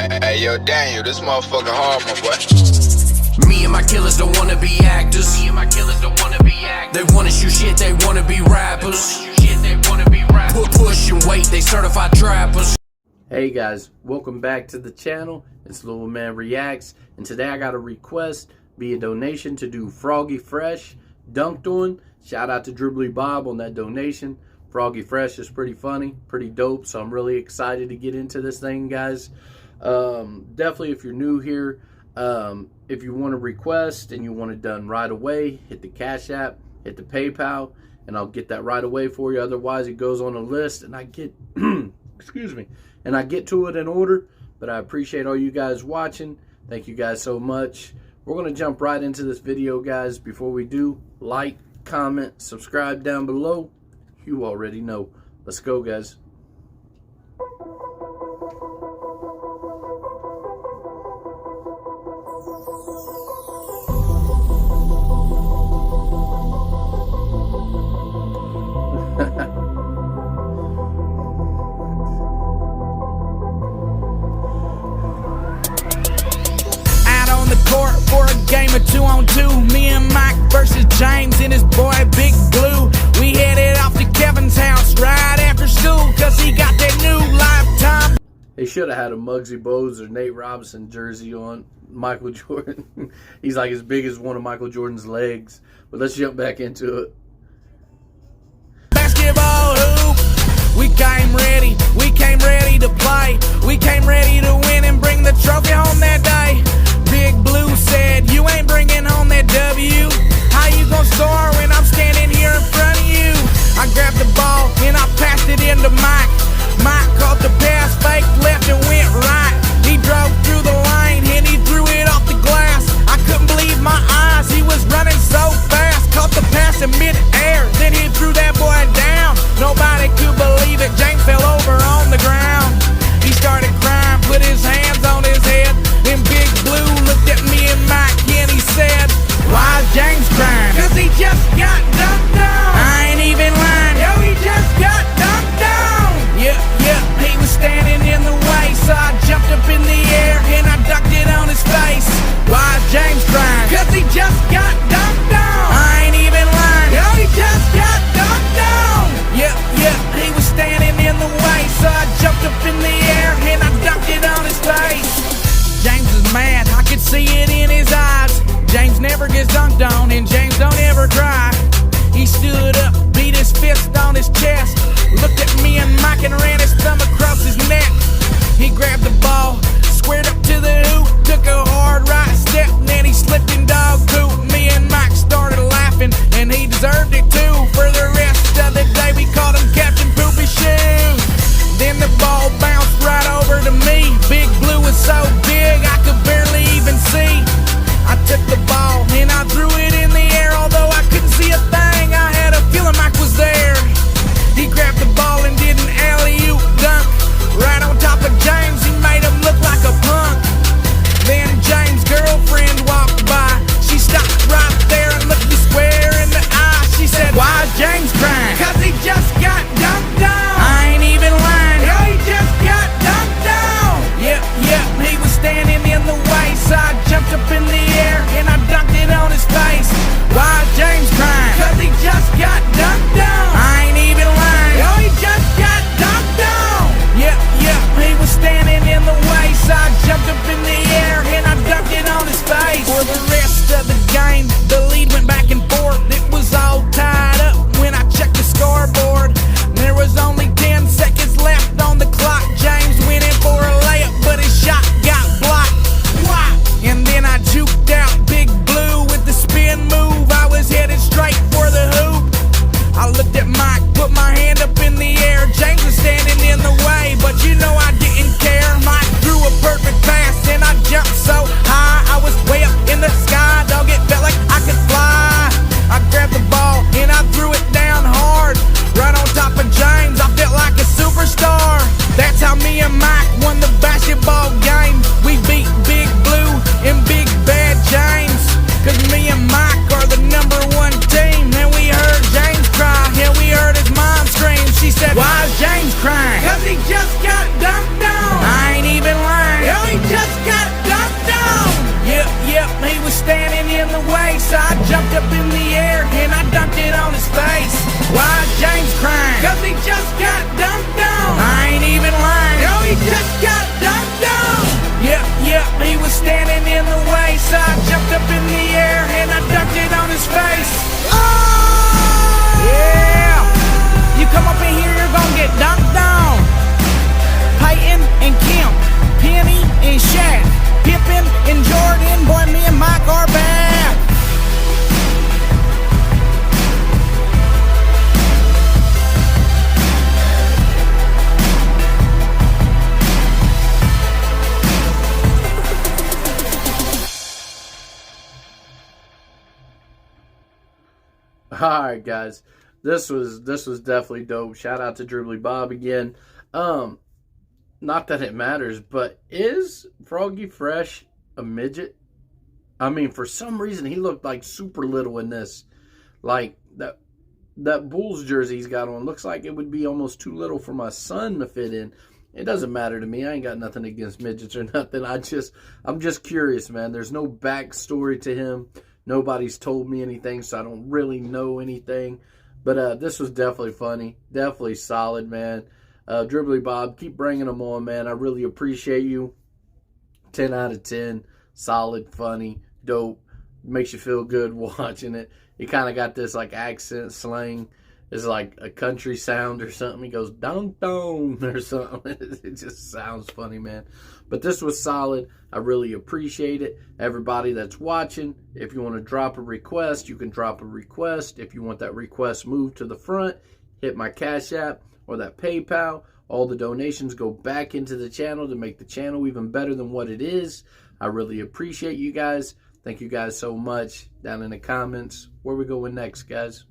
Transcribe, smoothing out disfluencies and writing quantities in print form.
Hey, yo, Daniel, this motherfucker hard, my boy. Me and my killers don't wanna be actors. They wanna shoot shit, they wanna be rappers. Push and wait, they certified trappers. Hey guys, welcome back to the channel. It's Little Man Reacts, and today I got a request via donation to do Froggy Fresh Dunked On. Shout out to Dribbly Bob on that donation. Froggy Fresh is pretty funny, pretty dope, so I'm really excited to get into this thing, guys. Definitely, if you're new here, if you want to request and you want it done right away, hit the Cash App, hit the PayPal, and I'll get that right away for you. Otherwise, it goes on a list, and I get, excuse me, and I get to it in order. But I appreciate all you guys watching. Thank you guys so much. We're going to jump right into this video, guys. Before we do, like, comment, subscribe down below. You already know. Let's go, guys. Court for a game of 2-on-2. Me and Mike versus James and his boy Big Blue. We headed off to Kevin's house right after school, cause he got that new Lifetime. They should have had a Muggsy Bogues or Nate Robinson jersey on Michael Jordan. He's like as big as one of Michael Jordan's legs. But let's jump back into it. Basketball hoop. We came ready to play. We came ready to win and bring the trophy home that day. Big Blue said, you ain't bringing home that W. How you gonna score when I'm standing here in front of you? I grabbed the ball and I passed it into Mike. Mike caught the pass, fake left and went right. He drove through the lane and he threw it off the glass. I couldn't believe my eyes, he was running so fast. Caught the pass in mid-air, then he threw that boy down. Nobody could believe it, James fell over on the ground. He started crying, put his hands on his head. Then Big Blue looked at me and Mike and he said, why is James crying? Cause he just got dunked on. I ain't even lying, yo, he just got dunked on. Yeah, he was standing in the way, so I jumped up in the air and I dunked it on his face. Why is James crying? Cause he just got dunked on. I ain't even lying, yo, he just got dunked on. Yeah, he was standing in the way, so I jumped up in the air and I dunked it on his face. James is mad, I could see it in his eyes. James never gets dunked on and James don't ever cry. He stood up, beat his fist on his chest, looked at me and Mike and ran his thumb across his neck. He grabbed the ball, squared up to the hoop, took a hard right step, and then he slipped in dog poop. Me and Mike started laughing, and he deserved it too. For the rest of the day we called him Captain Poopy Shoes. Then the ball bounced right over to me. Big Blue was so big I could barely even see. I took the ball and I threw it in the air. Although I couldn't see a thing, I had a feeling Mike was there. He grabbed the ball and did an alley-oop dunk right on top of James. He made him look like a punk. Then James' girlfriend walked by. She stopped right there and looked me square in the eye. She said, why is James crying? Cause he just got dunked on. I ain't even lying, yo, he just got dunked on. Yeah, he was standing in the way, so I jumped up in the air and I dunked it on his face. Why is James crying? Cause he just got dunked on. I ain't even lying, yo, he just got dunked on. Yeah, he was standing in the way, so I jumped up in the air and I dunked it on his face. For the rest of the game, the lead went back and forth. It was all tied up when I checked the scoreboard. There was only 10 seconds left on the clock. James went in for a layup, but his shot got blocked. And then I juked he just got dunked on. I ain't even lying. Yo, he just got dunked on. Yep, he was standing in the way, so I jumped up in the air and I dunked it on his face. Oh! Yeah! You come up in here, you're gonna get dunked on. Peyton and Kim, Penny and Shaq, Pippen and Jordan, boy, me and Mike are back. All right, guys, this was definitely dope. Shout out to Dribbly Bob again. Not that it matters, but is Froggy Fresh a midget? I mean, for some reason he looked like super little in this. Like that Bulls jersey he's got on looks like it would be almost too little for my son to fit in. It doesn't matter to me. I ain't got nothing against midgets or nothing. I'm just curious, man. There's no backstory to him. Nobody's told me anything, so I don't really know anything. But this was definitely funny. Definitely solid, man. Dribbly Bob, keep bringing them on, man. I really appreciate you. 10 out of 10. Solid, funny, dope. Makes you feel good watching it. He kind of got this like accent slang. It's like a country sound or something. He goes, dong dong or something. It just sounds funny, man. But this was solid. I really appreciate it. Everybody that's watching, if you want to drop a request, you can drop a request. If you want that request moved to the front, hit my Cash App or that PayPal. All the donations go back into the channel to make the channel even better than what it is. I really appreciate you guys. Thank you guys so much. Down in the comments, where we going next, guys?